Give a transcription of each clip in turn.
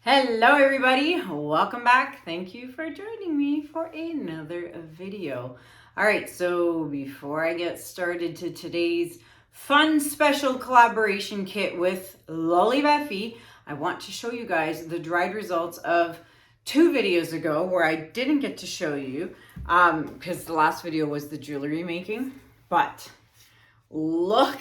Hello everybody, welcome back. Thank you for joining me for another video. All right, so before I get started to today's fun special collaboration kit with Lolivefe, I want to show you guys the dried results of 2 videos ago where I didn't get to show you because the last video was the jewelry making. But look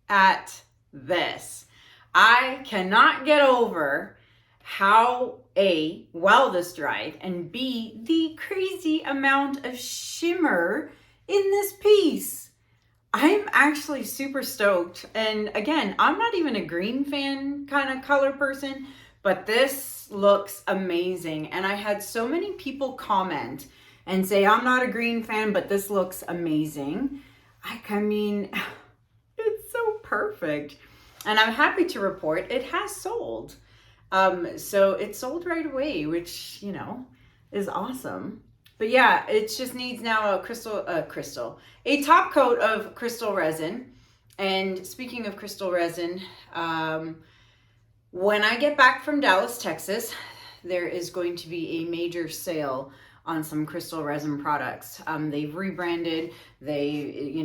at this. I cannot get over how A, well this dried, and B, the crazy amount of shimmer in this piece. I'm actually super stoked. And again, I'm not even a green fan kind of color person, but this looks amazing. And I had so many people comment and say, I'm not a green fan, but this looks amazing. I mean, it's so perfect. And I'm happy to report it has sold. So it sold right away, which, you know, is awesome. But yeah, it just needs now a top coat of crystal resin. And speaking of crystal resin, when I get back from Dallas, Texas, there is going to be a major sale on some crystal resin products. They've rebranded, there's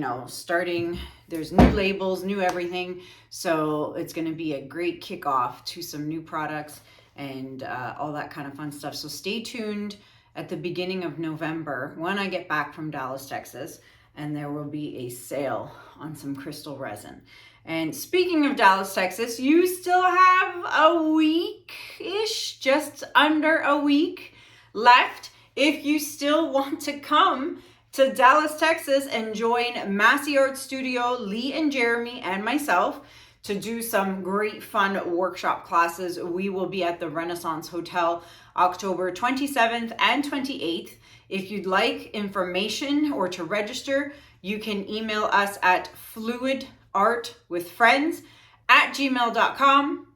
new labels, new everything. So it's gonna be a great kickoff to some new products and all that kind of fun stuff. So stay tuned at the beginning of November when I get back from Dallas, Texas, and there will be a sale on some crystal resin. And speaking of Dallas, Texas, you still have a week-ish, just under a week left. If you still want to come to Dallas, Texas and join Massey Art Studio, Lee and Jeremy and myself to do some great fun workshop classes, we will be at the Renaissance Hotel October 27th and 28th. If you'd like information or to register, you can email us at fluidartwithfriends@gmail.com.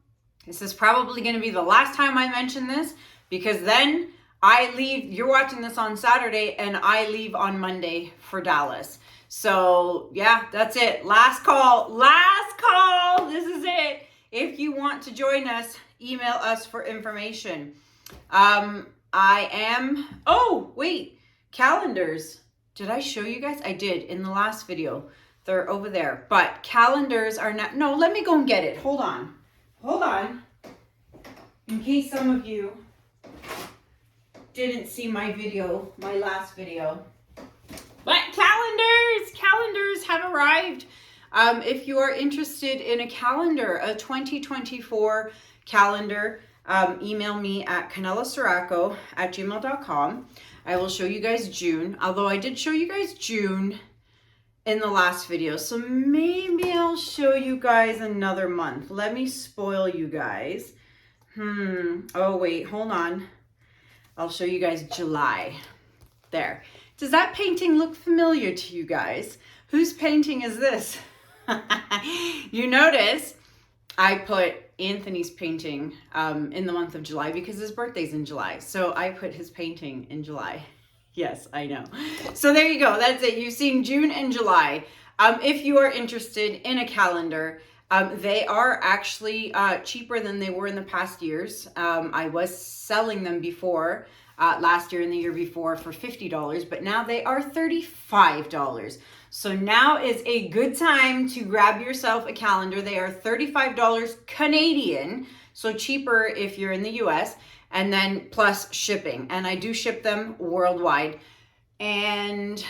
This is probably going to be the last time I mention this because then I leave, you're watching this on Saturday, and I leave on Monday for Dallas. So yeah, that's it. Last call. This is it. If you want to join us, email us for information. Oh, wait, calendars. Did I show you guys? I did in the last video. They're over there, but calendars are not, no, let me go and get it. Hold on. In case some of you didn't see my last video. But calendars have arrived. If you are interested in a calendar, a 2024 calendar, email me at Kanella Ciraco @gmail.com. I will show you guys June, although I did show you guys June in the last video. So maybe I'll show you guys another month. Let me spoil you guys. Oh wait, hold on. I'll show you guys July. There. Does that painting look familiar to you guys? Whose painting is this? You notice I put Anthony's painting in the month of July because his birthday's in July. So I put his painting in July. Yes, I know. So there you go. That's it. You've seen June and July. If you are interested in a calendar, they are actually cheaper than they were in the past years. I was selling them before, last year and the year before for $50, but now they are $35. So now is a good time to grab yourself a calendar. They are $35 Canadian, so cheaper if you're in the US, and then plus shipping. And I do ship them worldwide. And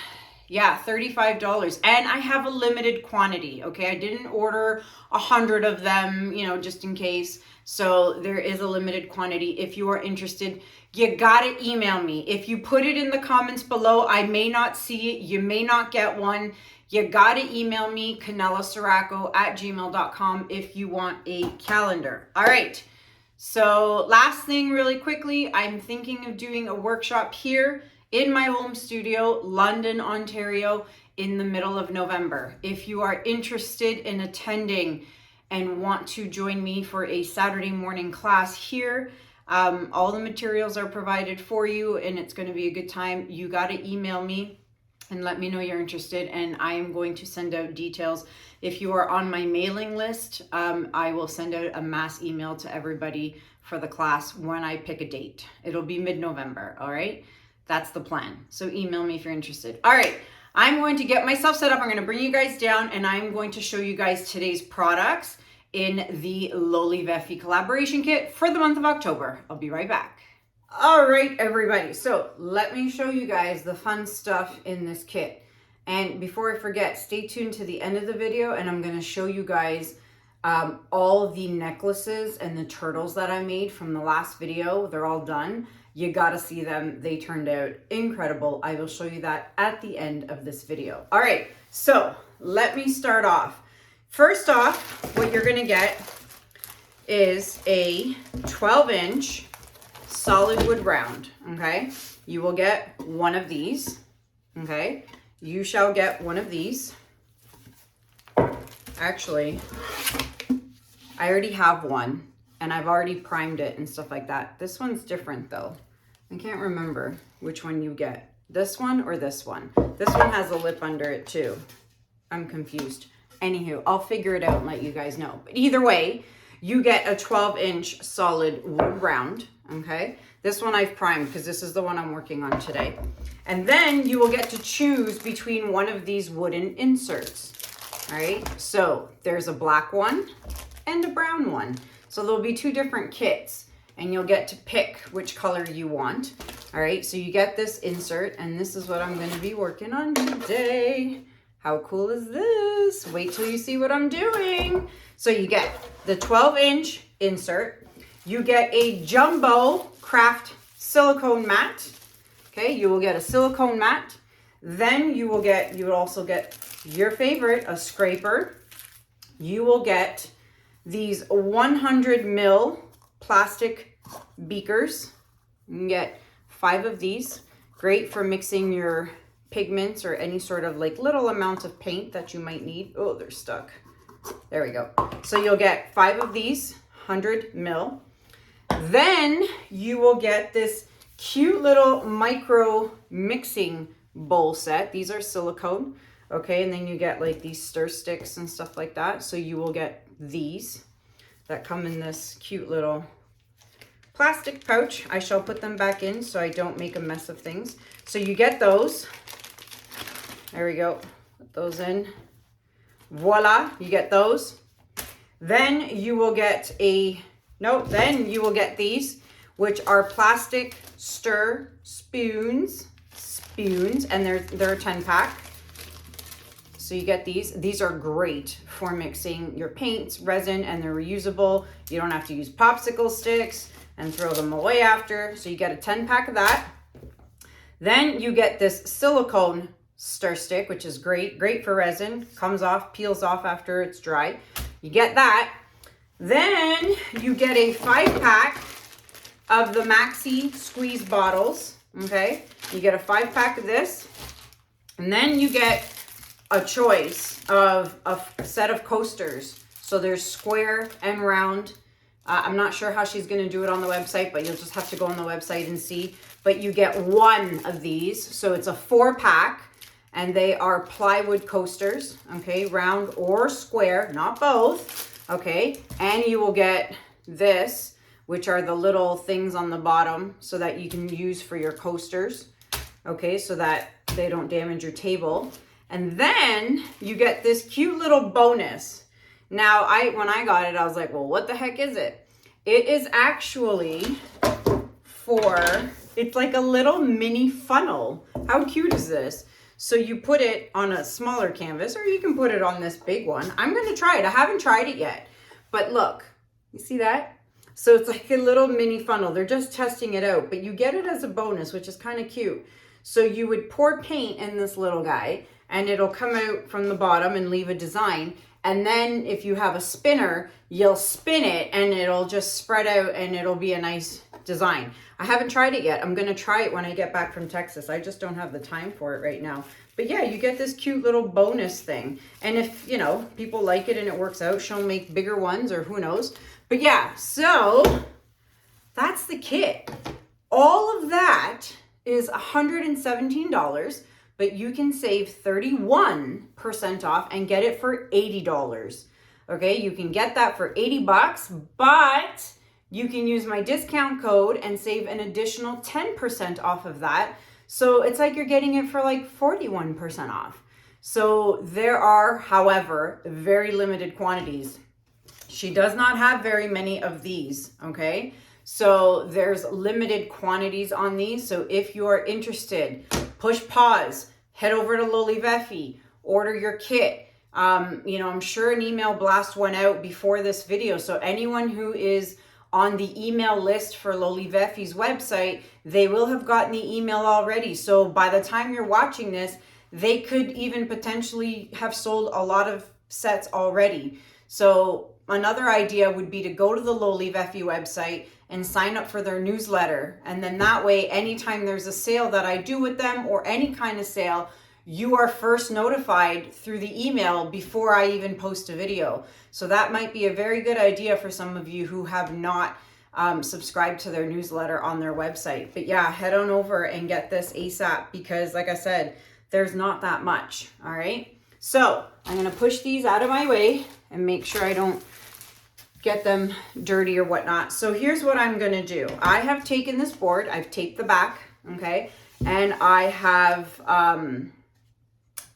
yeah, $35. And I have a limited quantity, okay? I didn't order 100 of them, you know, just in case. So there is a limited quantity. If you are interested, you gotta email me. If you put it in the comments below, I may not see it. You may not get one. You gotta email me, KanellaCiraco@gmail.com if you want a calendar. All right. So last thing really quickly, I'm thinking of doing a workshop here in my home studio, London, Ontario, in the middle of November. If you are interested in attending and want to join me for a Saturday morning class here, all the materials are provided for you and it's going to be a good time. You got to email me and let me know you're interested, and I am going to send out details. If you are on my mailing list, I will send out a mass email to everybody for the class when I pick a date. It'll be mid-November, all right? That's the plan. So email me if you're interested. All right, I'm going to get myself set up. I'm gonna bring you guys down, and I'm going to show you guys today's products in the Lolivefe collaboration kit for the month of October. I'll be right back. All right, everybody. So let me show you guys the fun stuff in this kit. And before I forget, stay tuned to the end of the video, and I'm gonna show you guys all the necklaces and the turtles that I made from the last video. They're all done. You gotta see them. They turned out incredible. I will show you that at the end of this video. All right, so let me start off. First off, what you're gonna get is a 12-inch solid wood round, okay? You will get one of these, okay? You shall get one of these. Actually, I already have one, and I've already primed it and stuff like that. This one's different though. I can't remember which one you get. This one or this one? This one has a lip under it too. I'm confused. Anywho, I'll figure it out and let you guys know. But either way, you get a 12-inch solid wood round, okay? This one I've primed because this is the one I'm working on today. And then you will get to choose between one of these wooden inserts, all right? So there's a black one and a brown one. So there'll be two different kits, and you'll get to pick which color you want, all right? So you get this insert, and this is what I'm gonna be working on today. How cool is this? Wait till you see what I'm doing. So you get the 12-inch insert. You get a jumbo craft silicone mat. Okay, you will get a silicone mat. Then you will also get your favorite, a scraper. You will get these 100 ml plastic beakers. You can get 5 of these. Great for mixing your pigments or any sort of like little amount of paint that you might need. Oh, they're stuck. There we go. So you'll get 5 of these, 100 ml. Then you will get this cute little micro mixing bowl set. These are silicone, okay? And then you get like these stir sticks and stuff like that. So you will get these that come in this cute little plastic pouch. I shall put them back in so I don't make a mess of things. So you get those. There we go. Put those in. Voila, you get those. Then you will get then you will get these, which are plastic stir spoons, and they're a 10-pack. So you get these. These are great for mixing your paints, resin, and they're reusable. You don't have to use popsicle sticks and throw them away after. So you get a 10-pack of that. Then you get this silicone stir stick, which is great for resin. Comes off, peels off after it's dry. You get that. Then you get a 5-pack of the Maxi squeeze bottles, okay? You get a 5-pack of this. And then you get a choice of a set of coasters. So there's square and round. I'm not sure how she's gonna do it on the website, but you'll just have to go on the website and see. But you get one of these. So it's a 4-pack. And they are plywood coasters, okay, round or square, not both, okay? And you will get this, which are the little things on the bottom so that you can use for your coasters, okay, so that they don't damage your table. And then you get this cute little bonus. Now, when I got it, I was like, well, what the heck is it? It is actually it's like a little mini funnel. How cute is this? So you put it on a smaller canvas, or you can put it on this big one. I'm gonna try it. I haven't tried it yet, but look, you see that? So it's like a little mini funnel. They're just testing it out, but you get it as a bonus, which is kind of cute. So you would pour paint in this little guy, and it'll come out from the bottom and leave a design. And then if you have a spinner, you'll spin it and it'll just spread out and it'll be a nice design. I haven't tried it yet. I'm gonna try it when I get back from Texas. I just don't have the time for it right now. But yeah, you get this cute little bonus thing. And if, you know, people like it and it works out, she'll make bigger ones or who knows. But yeah, so that's the kit. All of that is $117. but you can save 31% off and get it for $80. Okay, you can get that for 80 bucks, but you can use my discount code and save an additional 10% off of that. So it's like you're getting it for like 41% off. So there are, however, very limited quantities. She does not have very many of these, okay? So there's limited quantities on these. So if you are interested, push pause, head over to Lolivefe, order your kit. You know, I'm sure an email blast went out before this video. So anyone who is on the email list for Lolivefe's website, they will have gotten the email already. So by the time you're watching this, they could even potentially have sold a lot of sets already. So another idea would be to go to the Lolivefe website and sign up for their newsletter. And then that way, anytime there's a sale that I do with them or any kind of sale, you are first notified through the email before I even post a video. So that might be a very good idea for some of you who have not subscribed to their newsletter on their website. But yeah, head on over and get this ASAP because like I said, there's not that much, all right? So I'm gonna push these out of my way and make sure I don't get them dirty or whatnot. So here's what I'm gonna do. I have taken this board, I've taped the back, okay? And I have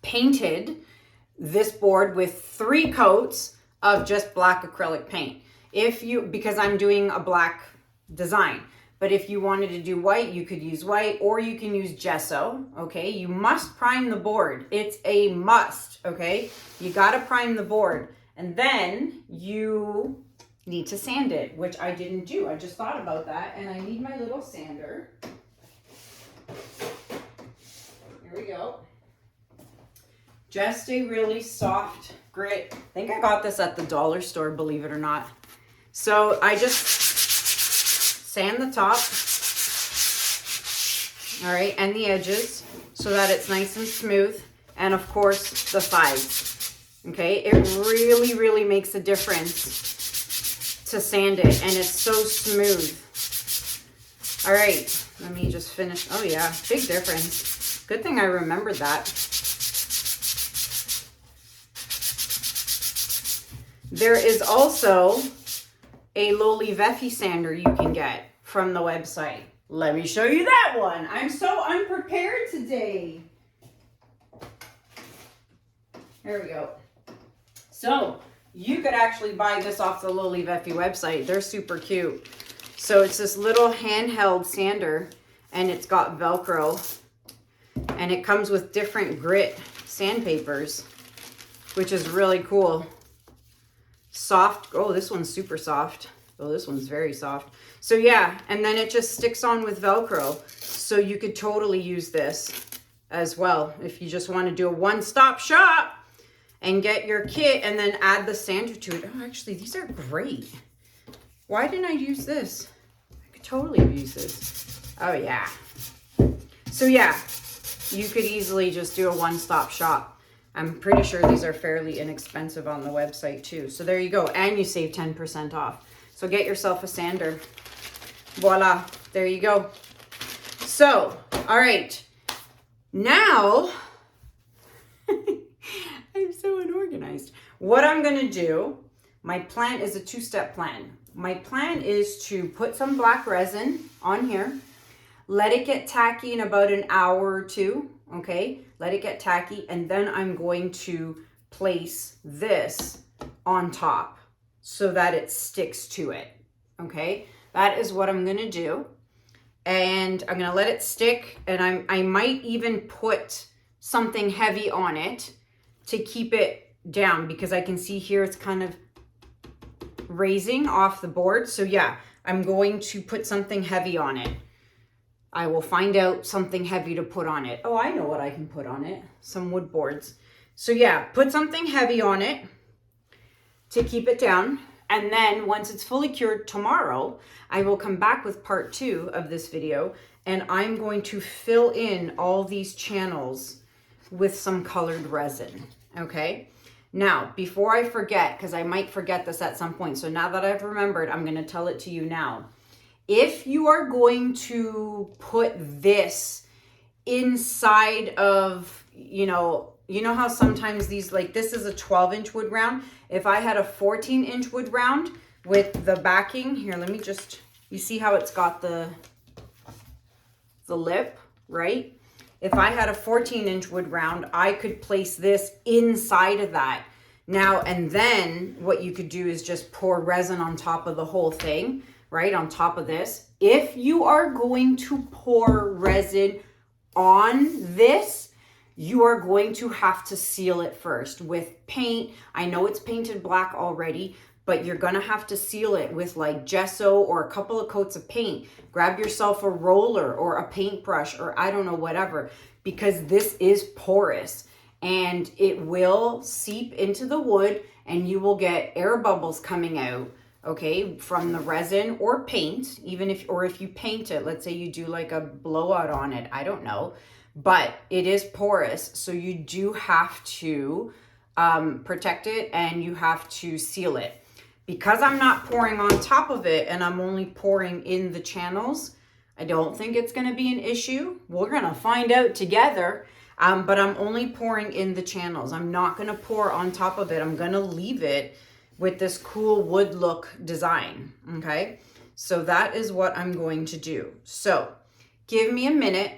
painted this board with 3 coats of just black acrylic paint. Because I'm doing a black design, but if you wanted to do white, you could use white or you can use gesso, okay? You must prime the board. It's a must, okay? You gotta prime the board. And then you need to sand it, which I didn't do. I just thought about that and I need my little sander. Here we go. Just a really soft grit. I think I got this at the dollar store, believe it or not. So I just sand the top, all right, and the edges so that it's nice and smooth. And of course, the sides, okay? It really, really makes a difference to sand it and it's so smooth. All right, let me just finish. Oh yeah, big difference. Good thing I remembered that. There is also a Lolivefe sander you can get from the website. Let me show you that one. I'm so unprepared today. There we go. So you could actually buy this off the Lolivefe website. They're super cute. So it's this little handheld sander and it's got Velcro and it comes with different grit sandpapers, which is really cool. Soft. Oh, this one's super soft. Oh, this one's very soft. So yeah, and then it just sticks on with Velcro. So you could totally use this as well if you just want to do a one-stop shop and get your kit and then add the sander to it. Oh, actually, these are great. Why didn't I use this? I could totally have used this. Oh yeah. So yeah, you could easily just do a one-stop shop. I'm pretty sure these are fairly inexpensive on the website too. So there you go. And you save 10% off. So get yourself a sander. Voila. There you go. So, all right. Now, I'm so unorganized. What I'm going to do, my plan is a 2-step plan. My plan is to put some black resin on here. Let it get tacky in about an hour or 2. Okay, let it get tacky, and then I'm going to place this on top so that it sticks to it. Okay, that is what I'm gonna do, and I'm gonna let it stick, and I might even put something heavy on it to keep it down because I can see here it's kind of raising off the board. So yeah, I'm going to put something heavy on it. I will find out something heavy to put on it. Oh, I know what I can put on it. Some wood boards. So yeah, put something heavy on it to keep it down. And then once it's fully cured tomorrow, I will come back with part 2 of this video. And I'm going to fill in all these channels with some colored resin. Okay. Now, before I forget, because I might forget this at some point. So now that I've remembered, I'm going to tell it to you now. If you are going to put this inside of, you know how sometimes these, like this is a 12-inch wood round. If I had a 14-inch wood round with the backing, here, let me just, you see how it's got the lip, right? If I had a 14-inch wood round, I could place this inside of that. Now, and then what you could do is just pour resin on top of the whole thing, right? On top of this. If you are going to pour resin on this, you are going to have to seal it first with paint. I know it's painted black already, but you're gonna have to seal it with like gesso or a couple of coats of paint. Grab yourself a roller or a paintbrush or I don't know, whatever, because this is porous and it will seep into the wood and you will get air bubbles coming out, okay, from the resin or paint, even if you paint it, let's say you do like a blowout on it, I don't know, but it is porous. So you do have to protect it and you have to seal it. Because I'm not pouring on top of it and I'm only pouring in the channels, I don't think it's going to be an issue. We're going to find out together. But I'm only pouring in the channels. I'm not going to pour on top of it. I'm going to leave it with this cool wood look design. Okay. So that is what I'm going to do. So give me a minute.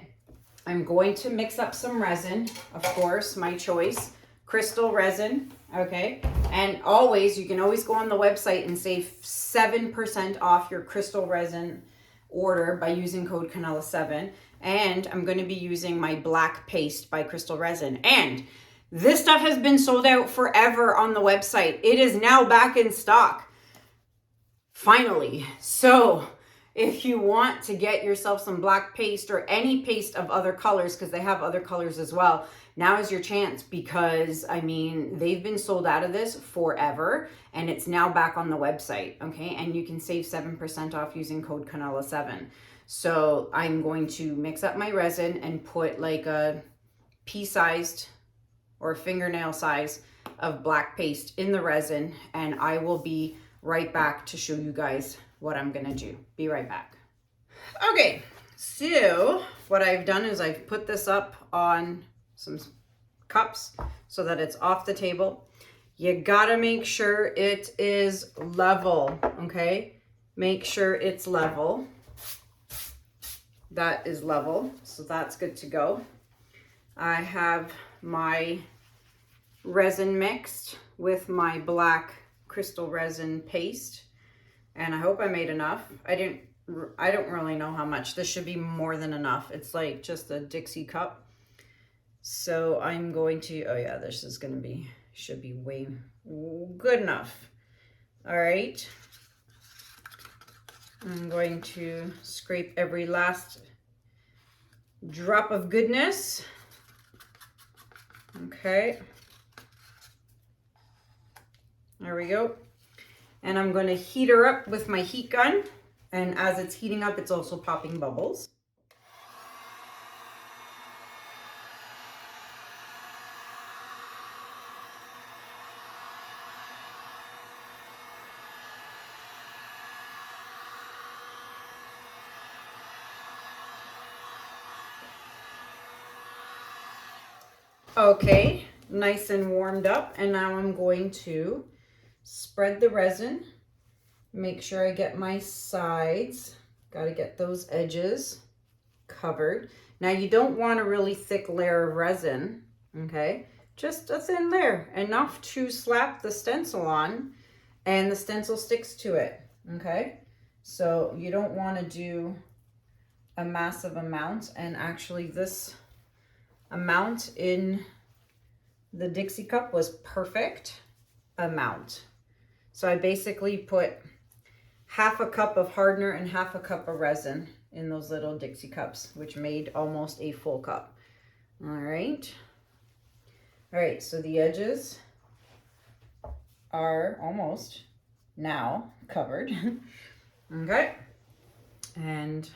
I'm going to mix up some resin. Of course, my choice, crystal resin. Okay. And always, you can always go on the website and save 7% off your crystal resin order by using code Kanella7. And I'm going to be using my black paste by Crystal Resin. And this stuff has been sold out forever on the website. It is now back in stock. Finally. So if you want to get yourself some black paste or any paste of other colors, because they have other colors as well, now is your chance, because I mean, they've been sold out of this forever and it's now back on the website. Okay. And you can save 7% off using code Kanella7. So I'm going to mix up my resin and put like a pea-sized or fingernail size of black paste in the resin, and I will be right back to show you guys what I'm gonna do. Be right back. Okay, so what I've done is I've put this up on some cups so that it's off the table. You gotta make sure it is level, okay? Make sure it's level. That is level, so that's good to go. I have my resin mixed with my black crystal resin paste, and I hope I made enough. I don't really know how much. This should be more than enough. It's like just a Dixie cup. So I'm going to, oh yeah, this is gonna be, should be way good enough. All right. I'm going to scrape every last drop of goodness. Okay. There we go. And I'm going to heat her up with my heat gun. And as it's heating up, it's also popping bubbles. Okay, nice and warmed up, and now I'm going to spread the resin. Make sure I get my sides. Got to get those edges covered. Now you don't want a really thick layer of resin, okay? Just a thin layer, enough to slap the stencil on, and the stencil sticks to it, okay? So you don't want to do a massive amount, and actually this amount in the Dixie cup was perfect amount. So I basically put half a cup of hardener and half a cup of resin in those little Dixie cups, which made almost a full cup. All right. All right, so the edges are almost now covered. Okay. And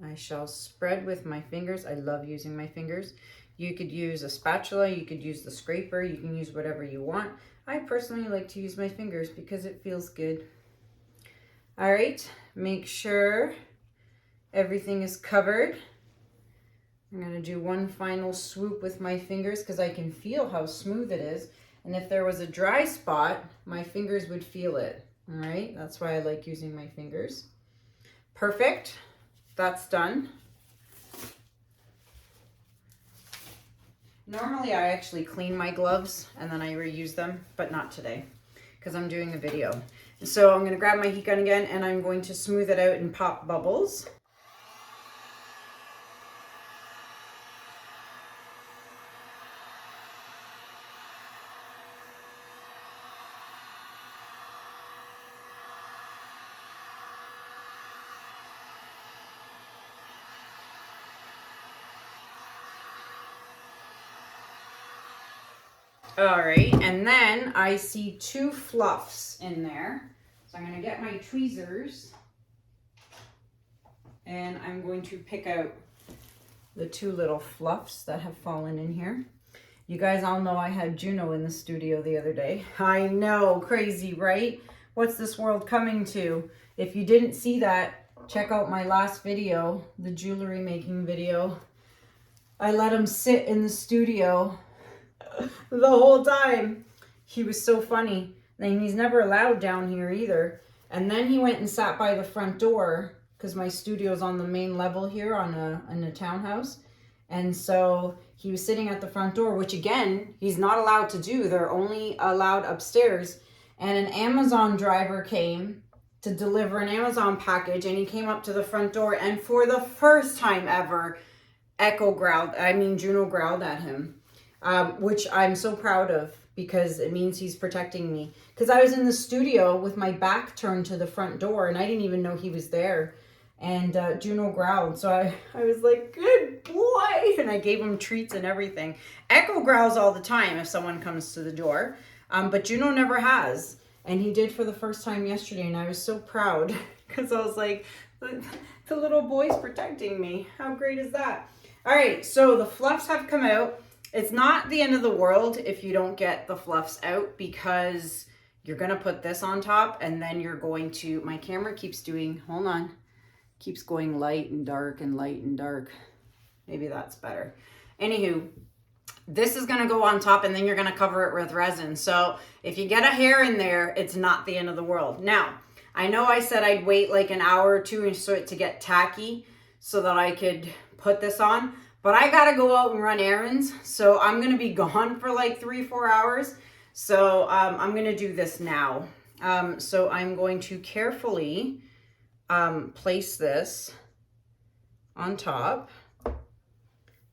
I shall spread with my fingers. I love using my fingers. You could use a spatula, you could use the scraper, you can use whatever you want. I personally like to use my fingers because it feels good. All right, make sure everything is covered. I'm going to do one final swoop with my fingers because I can feel how smooth it is. And if there was a dry spot, my fingers would feel it. All right, that's why I like using my fingers. Perfect. That's done. Normally I actually clean my gloves and then I reuse them, but not today because I'm doing a video. So I'm going to grab my heat gun again and I'm going to smooth it out and pop bubbles. All right, and then I see 2 fluffs in there. So I'm going to get my tweezers and I'm going to pick out the 2 little fluffs that have fallen in here. You guys all know I had Juno in the studio the other day. I know, crazy, right? What's this world coming to? If you didn't see that, check out my last video, the jewelry making video. I let him sit in the studio the whole time. He was so funny. And he's never allowed down here either. And then he went and sat by the front door because my studio's on the main level here on a townhouse. And so he was sitting at the front door, which again, he's not allowed to do. They're only allowed upstairs. And an Amazon driver came to deliver an Amazon package and he came up to the front door and for the first time ever, Juno growled at him. Which I'm so proud of because it means he's protecting me. Because I was in the studio with my back turned to the front door and I didn't even know he was there. And Juno growled. So I was like, good boy. And I gave him treats and everything. Echo growls all the time if someone comes to the door. But Juno never has. And he did for the first time yesterday. And I was so proud because I was like, the little boy's protecting me. How great is that? All right, so the fluffs have come out. It's not the end of the world if you don't get the fluffs out because you're going to put this on top and then you're going to, my camera keeps doing, hold on, keeps going light and dark and light and dark. Maybe that's better. Anywho, this is going to go on top and then you're going to cover it with resin. So if you get a hair in there, it's not the end of the world. Now, I know I said I'd wait like an hour or 2 so it to get tacky so that I could put this on. But I got to go out and run errands. So I'm going to be gone for like 3-4 hours. So I'm going to do this now. So I'm going to carefully place this on top. All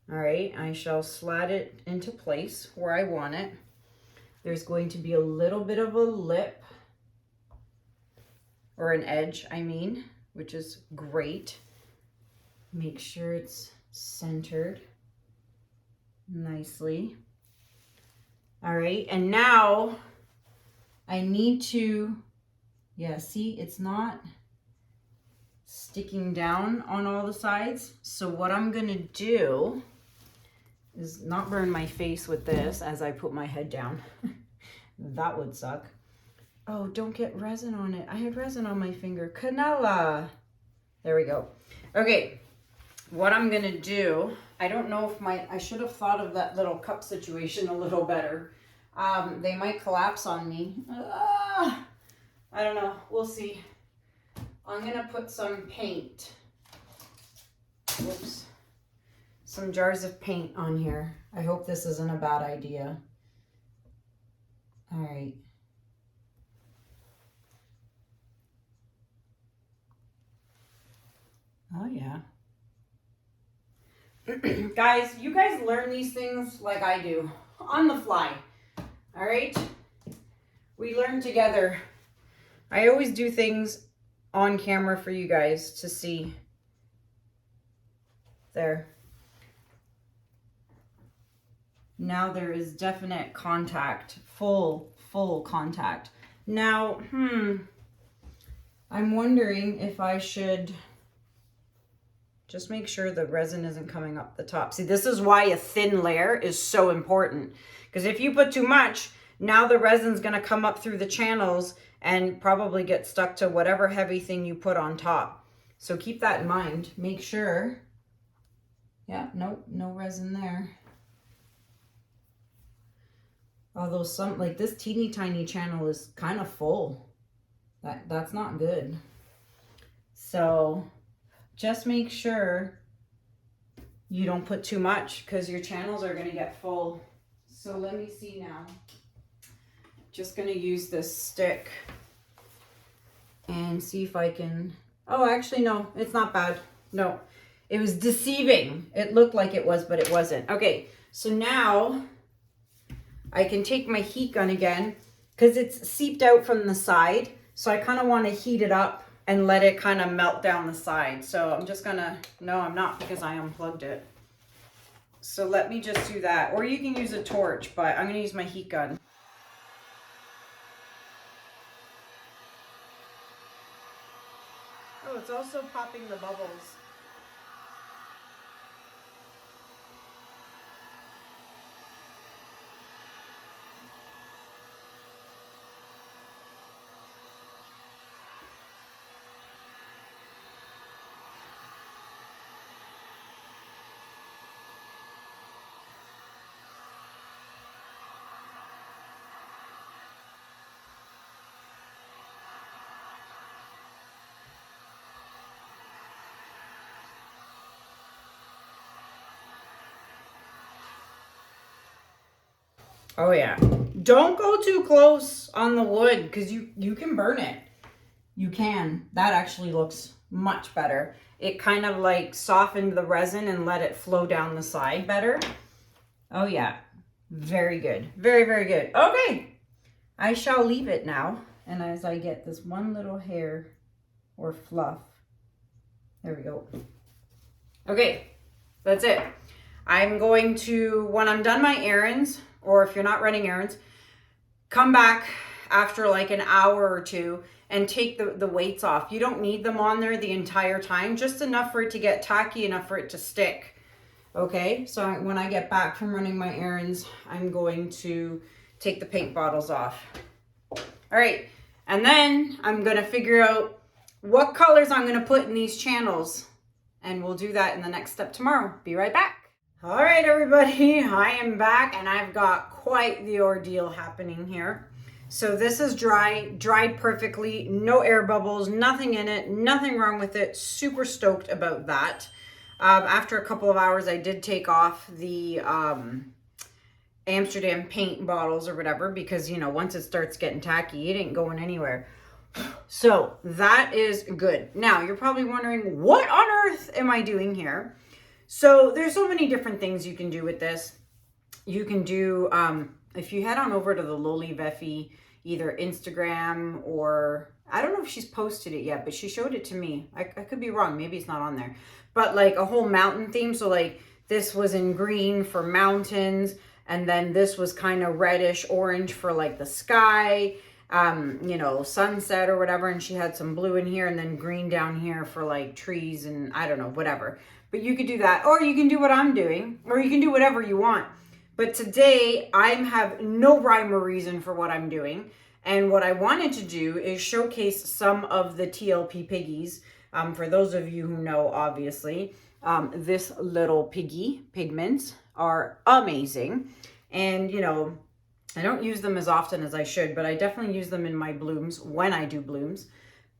right. I shall slide it into place where I want it. There's going to be a little bit of a lip or an edge, I mean, which is great. Make sure it's centered nicely. All right, and now I need to, yeah, see, it's not sticking down on all the sides. So what I'm gonna do is not burn my face with this as I put my head down. That would suck. Oh, don't get resin on it. I had resin on my finger. Kanella. There we go. Okay. What I'm going to do, I don't know if I should have thought of that little cup situation a little better. They might collapse on me. I don't know. We'll see. I'm going to put some paint. Whoops. Some jars of paint on here. I hope this isn't a bad idea. All right. Oh, yeah. Guys, you guys learn these things like I do, on the fly, all right? We learn together. I always do things on camera for you guys to see. There. Now there is definite contact, full contact. Now, I'm wondering if I should just make sure the resin isn't coming up the top. See, this is why a thin layer is so important. Because if you put too much, now the resin's going to come up through the channels and probably get stuck to whatever heavy thing you put on top. So keep that in mind. Make sure, yeah, nope, no resin there. Although some, like this teeny tiny channel is kind of full. That's not good. So just make sure you don't put too much because your channels are going to get full. So let me see now. Just going to use this stick and see if I can, oh, actually, no, it's not bad. No, it was deceiving. It looked like it was, but it wasn't. Okay, so now I can take my heat gun again because it's seeped out from the side. So I kind of want to heat it up and let it kind of melt down the side. So I'm just gonna, no, I'm not because I unplugged it. So let me just do that. Or you can use a torch, but I'm gonna use my heat gun. Oh, it's also popping the bubbles. Oh yeah. Don't go too close on the wood because you can burn it. You can. That actually looks much better. It kind of like softened the resin and let it flow down the side better. Oh yeah. Very good. Very, very good. Okay. I shall leave it now. And as I get this one little hair or fluff. There we go. Okay. That's it. I'm going to, when I'm done my errands, or if you're not running errands, come back after like an hour or two and take the weights off. You don't need them on there the entire time, just enough for it to get tacky, enough for it to stick. Okay, so when I get back from running my errands, I'm going to take the paint bottles off. All right, and then I'm gonna figure out what colors I'm gonna put in these channels, and we'll do that in the next step tomorrow. Be right back. All right, everybody, I am back and I've got quite the ordeal happening here. So this is dried perfectly, no air bubbles, nothing in it, nothing wrong with it. Super stoked about that. After a couple of hours, I did take off the Amsterdam paint bottles or whatever because, you know, once it starts getting tacky, it ain't going anywhere. So that is good. Now, you're probably wondering, what on earth am I doing here? So there's so many different things you can do with this. You can do, if you head on over to the Lolivefe, either Instagram or, I don't know if she's posted it yet, but she showed it to me. I could be wrong. Maybe it's not on there. But like a whole mountain theme. So like this was in green for mountains. And then this was kind of reddish orange for like the sky, you know, sunset or whatever. And she had some blue in here and then green down here for like trees and I don't know, whatever. But you could do that, or you can do what I'm doing, or you can do whatever you want. But today I have no rhyme or reason for what I'm doing. And what I wanted to do is showcase some of the TLP piggies. For those of you who know, obviously, this little piggy pigments are amazing. And, you know, I don't use them as often as I should, but I definitely use them in my blooms when I do blooms.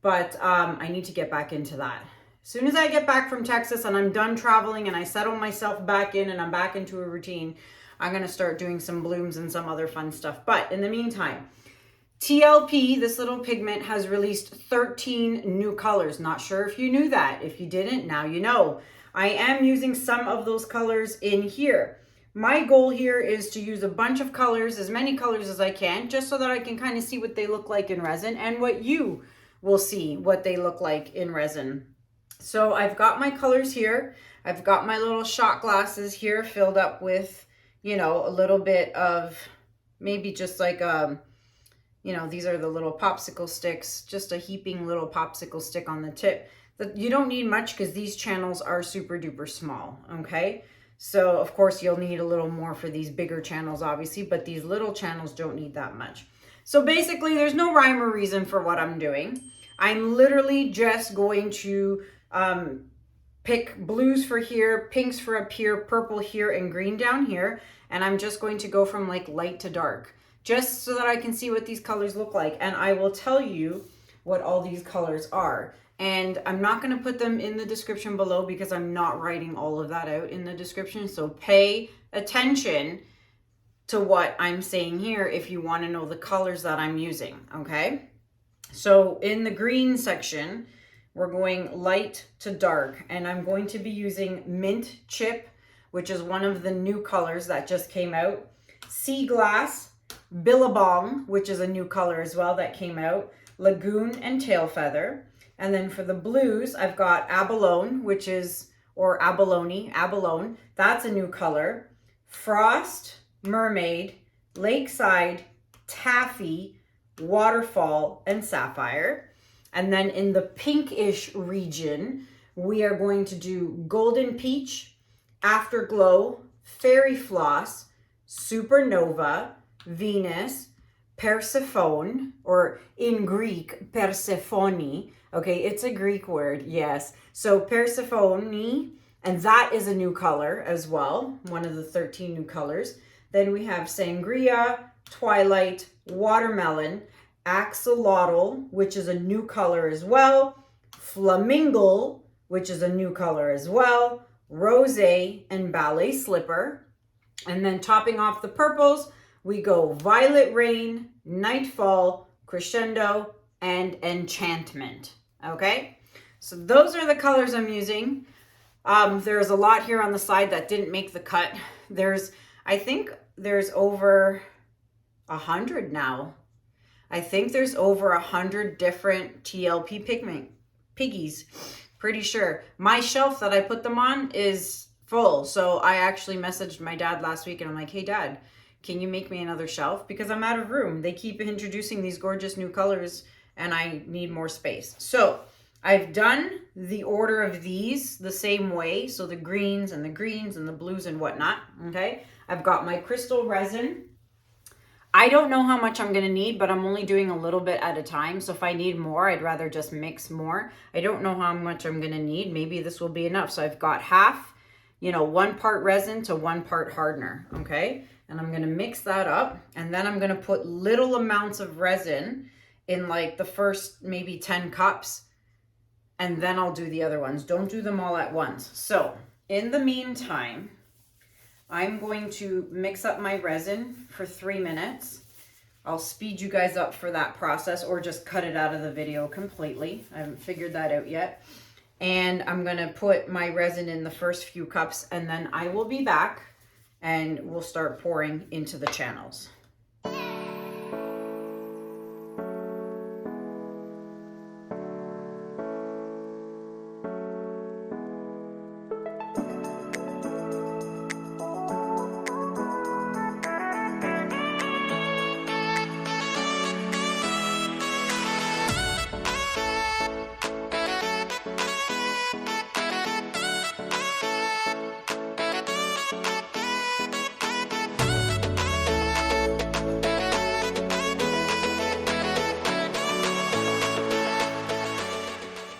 But I need to get back into that. As soon as I get back from Texas and I'm done traveling and I settle myself back in and I'm back into a routine, I'm going to start doing some blooms and some other fun stuff. But in the meantime, TLP, this little pigment, has released 13 new colors. Not sure if you knew that. If you didn't, now you know. I am using some of those colors in here. My goal here is to use a bunch of colors, as many colors as I can, just so that I can kind of see what they look like in resin and what you will see what they look like in resin. So I've got my colors here. I've got my little shot glasses here filled up with, you know, a little bit of maybe just like, you know, these are the little popsicle sticks, just a heaping little popsicle stick on the tip. You don't need much because these channels are super duper small, okay? So of course you'll need a little more for these bigger channels, obviously, but these little channels don't need that much. So basically there's no rhyme or reason for what I'm doing. I'm literally just going to pick blues for here, pinks for up here, purple here, and green down here. And I'm just going to go from like light to dark, just so that I can see what these colors look like. And I will tell you what all these colors are. And I'm not going to put them in the description below because I'm not writing all of that out in the description. So pay attention to what I'm saying here if you want to know the colors that I'm using, okay? So in the green section, we're going light to dark, and I'm going to be using Mint Chip, which is one of the new colors that just came out. Sea Glass, Billabong, which is a new color as well that came out. Lagoon and Tail Feather. And then for the blues, I've got Abalone, which is, or Abalone, that's a new color. Frost, Mermaid, Lakeside, Taffy, Waterfall, and Sapphire. And then in the pinkish region, we are going to do Golden Peach, Afterglow, Fairy Floss, Supernova, Venus, Persephone, or in Greek, Persephone. Okay, it's a Greek word, yes. So Persephone, and that is a new color as well, one of the 13 new colors. Then we have Sangria, Twilight, Watermelon, Axolotl, which is a new color as well, Flamingo, which is a new color as well, Rosé, and Ballet Slipper. And then topping off the purples, we go Violet Rain, Nightfall, Crescendo, and Enchantment. Okay, so those are the colors I'm using. There's a lot here on the side that didn't make the cut. I think there's over 100 now. I think there's over 100 different TLP pigment piggies. Pretty sure. My shelf that I put them on is full. So I actually messaged my dad last week and I'm like, hey dad, can you make me another shelf? Because I'm out of room. They keep introducing these gorgeous new colors and I need more space. So I've done the order of these the same way. So the greens and the blues and whatnot. Okay. I've got my crystal resin. I don't know how much I'm going to need, but I'm only doing a little bit at a time. So if I need more, I'd rather just mix more. I don't know how much I'm going to need. Maybe this will be enough. So I've got half, 1 part resin to 1 part hardener. Okay. And I'm going to mix that up. And then I'm going to put little amounts of resin in like the first maybe 10 cups. And then I'll do the other ones. Don't do them all at once. So in the meantime, I'm going to mix up my resin for 3 minutes. I'll speed you guys up for that process or just cut it out of the video completely. I haven't figured that out yet. And I'm going to put my resin in the first few cups and then I will be back and we'll start pouring into the channels.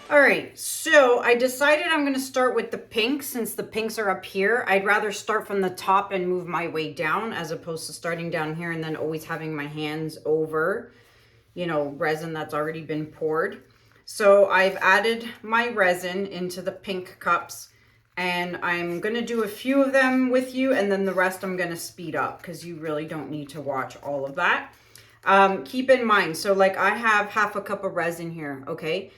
All right, so I decided I'm gonna start with the pinks since the pinks are up here. I'd rather start from the top and move my way down as opposed to starting down here and then always having my hands over, resin that's already been poured. So I've added my resin into the pink cups and I'm gonna do a few of them with you and then the rest I'm gonna speed up because you really don't need to watch all of that. Keep in mind, so like I have half a cup of resin here, okay?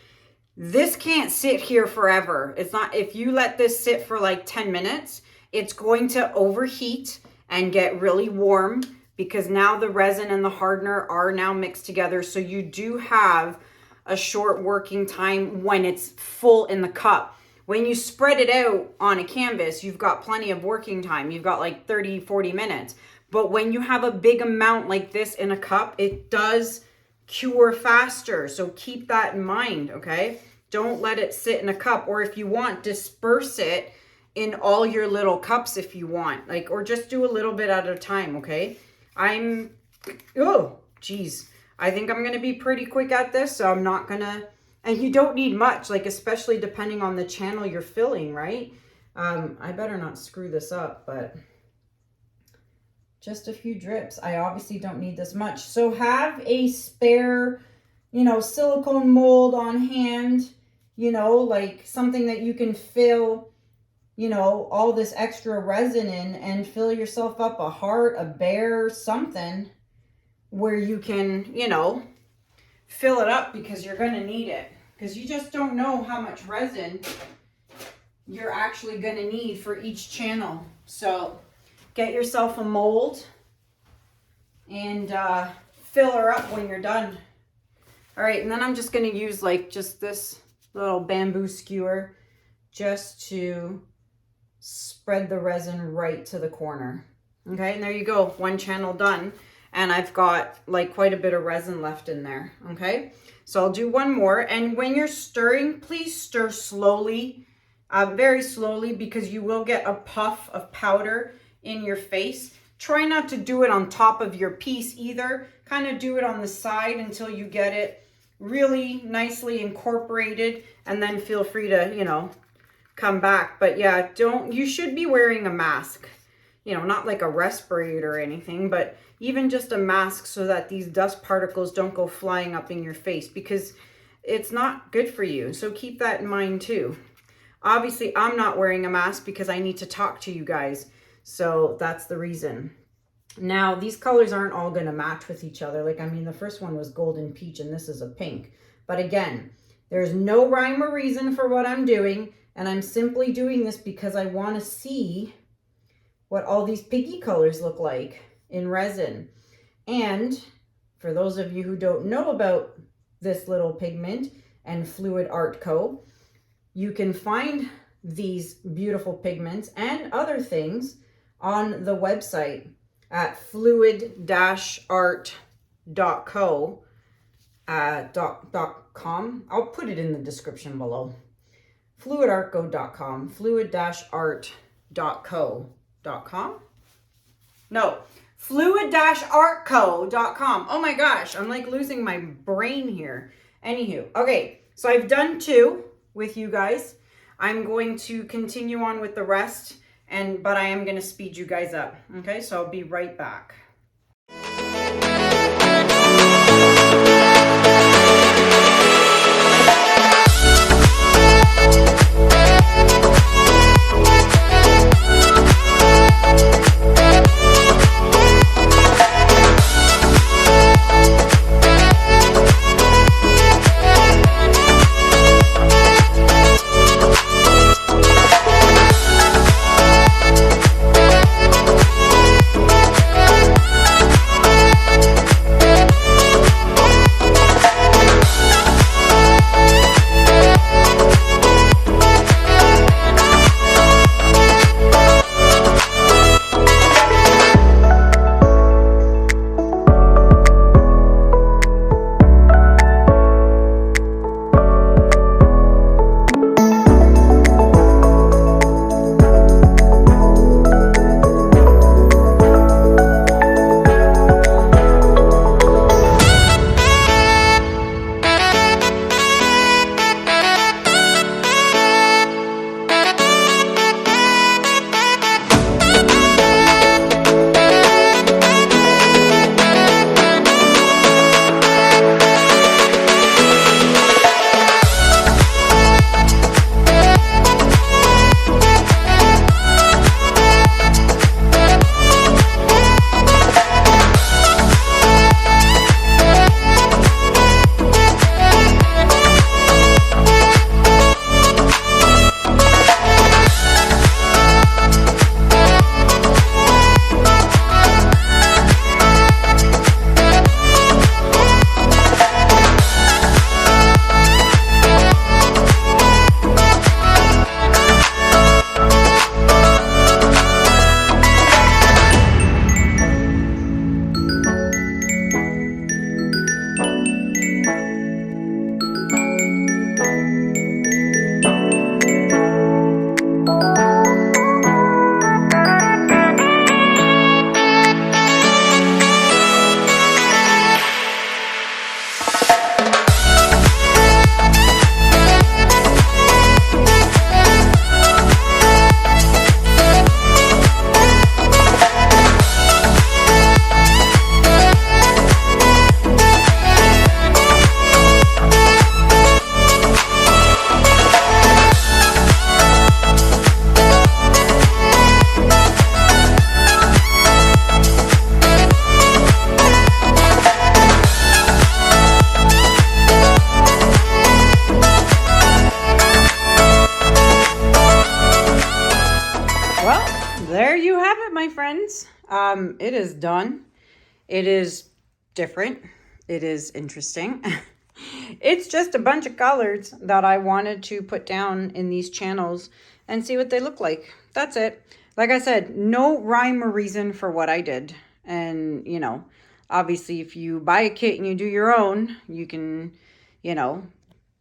This can't sit here forever. It's not, if you let this sit for like 10 minutes, it's going to overheat and get really warm because now the resin and the hardener are now mixed together. So you do have a short working time when it's full in the cup. When you spread it out on a canvas, you've got plenty of working time. You've got like 30, 40 minutes. But when you have a big amount like this in a cup, it does cure faster. So keep that in mind, okay? Don't let it sit in a cup, or if you want, disperse it in all your little cups if you want, like, or just do a little bit at a time, okay? Oh, geez. I think I'm going to be pretty quick at this, so I'm not going to And you don't need much, like especially depending on the channel you're filling, right? I better not screw this up, but just a few drips. I obviously don't need this much. So have a spare, you know, silicone mold on hand, you know, like something that you can fill, you know, all this extra resin in, and fill yourself up a heart, a bear, something where you can, you know, fill it up, because you're going to need it. Because you just don't know how much resin you're actually going to need for each channel. So get yourself a mold and fill her up when you're done. All right, and then I'm just going to use like just this little bamboo skewer just to spread the resin right to the corner. Okay, and there you go, one channel done. And I've got like quite a bit of resin left in there. Okay, so I'll do one more. And when you're stirring, please stir slowly, very slowly, because you will get a puff of powder in your face. Try not to do it on top of your piece either. Kind of do it on the side until you get it really nicely incorporated, and then feel free to, you know, come back. But yeah, you should be wearing a mask, you know, not like a respirator or anything, but even just a mask, so that these dust particles don't go flying up in your face, because it's not good for you. So keep that in mind too. Obviously, I'm not wearing a mask because I need to talk to you guys. So that's the reason. Now, these colors aren't all going to match with each other. Like, I mean, the first one was golden peach and this is a pink. But again, there's no rhyme or reason for what I'm doing. And I'm simply doing this because I want to see what all these piggy colors look like in resin. And for those of you who don't know about this little pigment and Fluid Art Co., you can find these beautiful pigments and other things on the website at fluid-art.co .com. I'll put it in the description below. fluidartco.com, fluid-art.co.com. No, fluid-artco.com. Oh my gosh, I'm like losing my brain here. Anywho, okay, so I've done 2 with you guys. I'm going to continue on with the rest, but I am going to speed you guys up. Okay, so I'll be right back. It is done. It is different. It is interesting. It's just a bunch of colors that I wanted to put down in these channels and see what they look like. That's it. Like I said, no rhyme or reason for what I did. And, you know, obviously if you buy a kit and you do your own, you can, you know,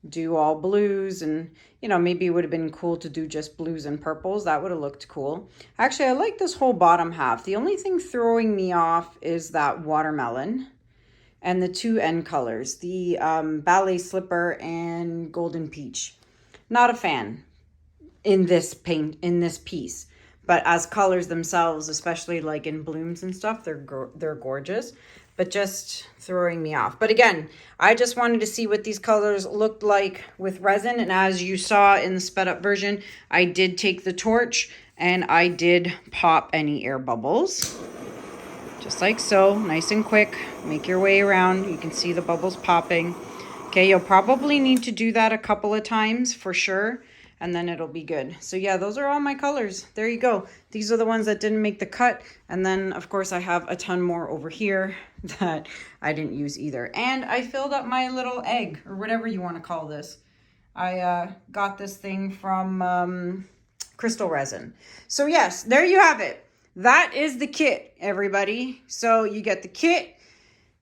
do all blues, and, you know, maybe it would have been cool to do just blues and purples. That would have looked cool. Actually, I like this whole bottom half. The only thing throwing me off is that watermelon and the two end colors, the ballet slipper and golden peach. Not a fan in this paint, in this piece, but as colors themselves, especially like in blooms and stuff, they're gorgeous, but just throwing me off. But again, I just wanted to see what these colors looked like with resin. And as you saw in the sped up version, I did take the torch and I did pop any air bubbles. Just like so, nice and quick. Make your way around. You can see the bubbles popping. Okay, you'll probably need to do that a couple of times for sure, and then it'll be good. So yeah, those are all my colors. There you go. These are the ones that didn't make the cut. And then of course I have a ton more over here that I didn't use either. And I filled up my little egg, or whatever you want to call this. I got this thing from crystal resin. So yes, there you have it. That is the kit, everybody. So you get the kit.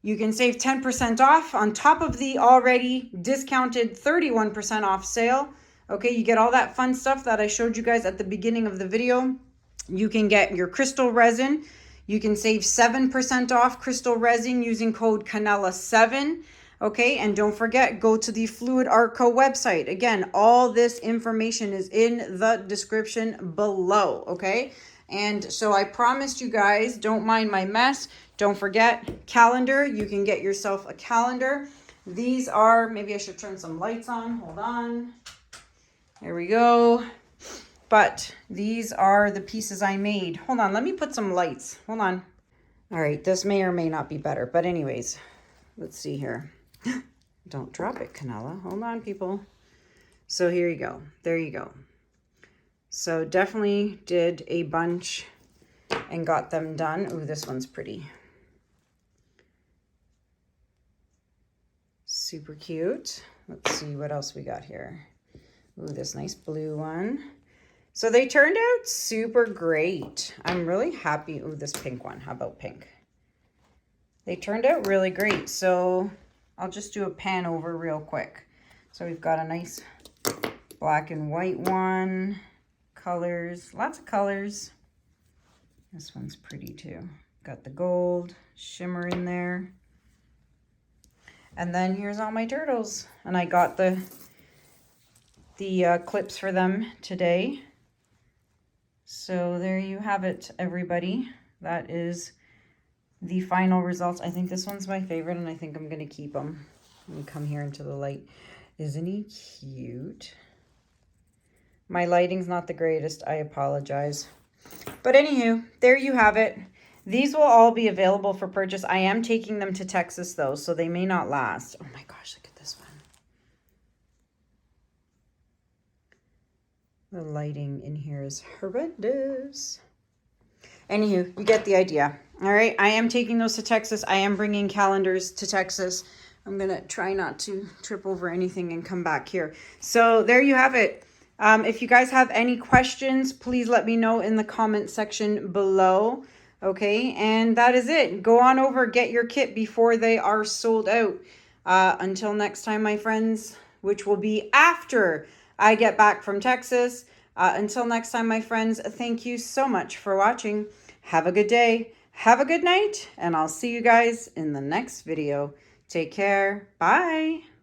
You can save 10% off on top of the already discounted 31% off sale. Okay, you get all that fun stuff that I showed you guys at the beginning of the video. You can get your crystal resin. You can save 7% off crystal resin using code Kanella7. Okay, and don't forget, go to the Fluid Art Co website. Again, all this information is in the description below, okay? And so I promised you guys, don't mind my mess. Don't forget, calendar. You can get yourself a calendar. These are, maybe I should turn some lights on. Hold on. There we go. But these are the pieces I made. Hold on, let me put some lights. Hold on. All right, this may or may not be better. But anyways, let's see here. Don't drop it, Kanella. Hold on, people. So here you go. There you go. So definitely did a bunch and got them done. Ooh, this one's pretty. Super cute. Let's see what else we got here. Ooh, this nice blue one. So they turned out super great. I'm really happy. Ooh, this pink one. How about pink? They turned out really great. So I'll just do a pan over real quick. So we've got a nice black and white one. Colors, lots of colors. This one's pretty too. Got the gold shimmer in there. And then here's all my turtles. And I got the clips for them today. So there you have it, everybody. That is the final results. I think this one's my favorite, and I think I'm gonna keep them. Let me come here into the light. Isn't he cute? My lighting's not the greatest. I apologize. But anywho, there you have it. These will all be available for purchase. I am taking them to Texas, though, so they may not last. Oh, my gosh, look at this one. The lighting in here is horrendous. Anywho, you get the idea. All right, I am taking those to Texas. I am bringing calendars to Texas. I'm going to try not to trip over anything and come back here. So there you have it. If you guys have any questions, please let me know in the comment section below. Okay, and that is it. Go on over, get your kit before they are sold out. Until next time, my friends, which will be after I get back from Texas. Until next time, my friends, thank you so much for watching. Have a good day. Have a good night, and I'll see you guys in the next video. Take care. Bye.